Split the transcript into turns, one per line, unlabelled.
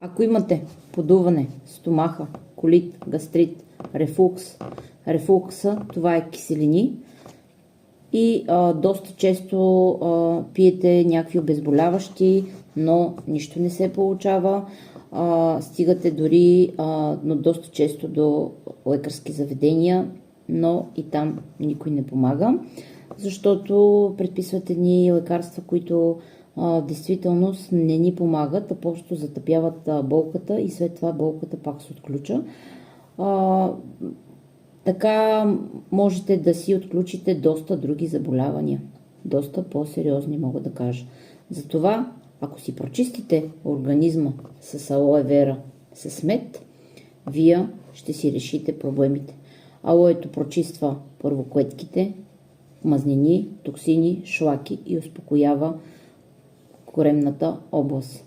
Ако имате подуване, стомаха, колит, гастрит, рефлукса, това е киселини и доста често пиете някакви обезболяващи, но нищо не се получава, стигате дори но доста често до лекарски заведения, но и там никой не помага, защото предписват едни лекарства, които в действителност не ни помагат, а просто затъпяват болката и след това болката пак се отключа. Така можете да си отключите доста други заболявания. Доста по-сериозни, мога да кажа. Затова, ако си прочистите организма с алоe вера, с мед, вие ще си решите проблемите. Алоето прочиства първо клетките, мазнини, токсини, шлаки и успокоява коремната област.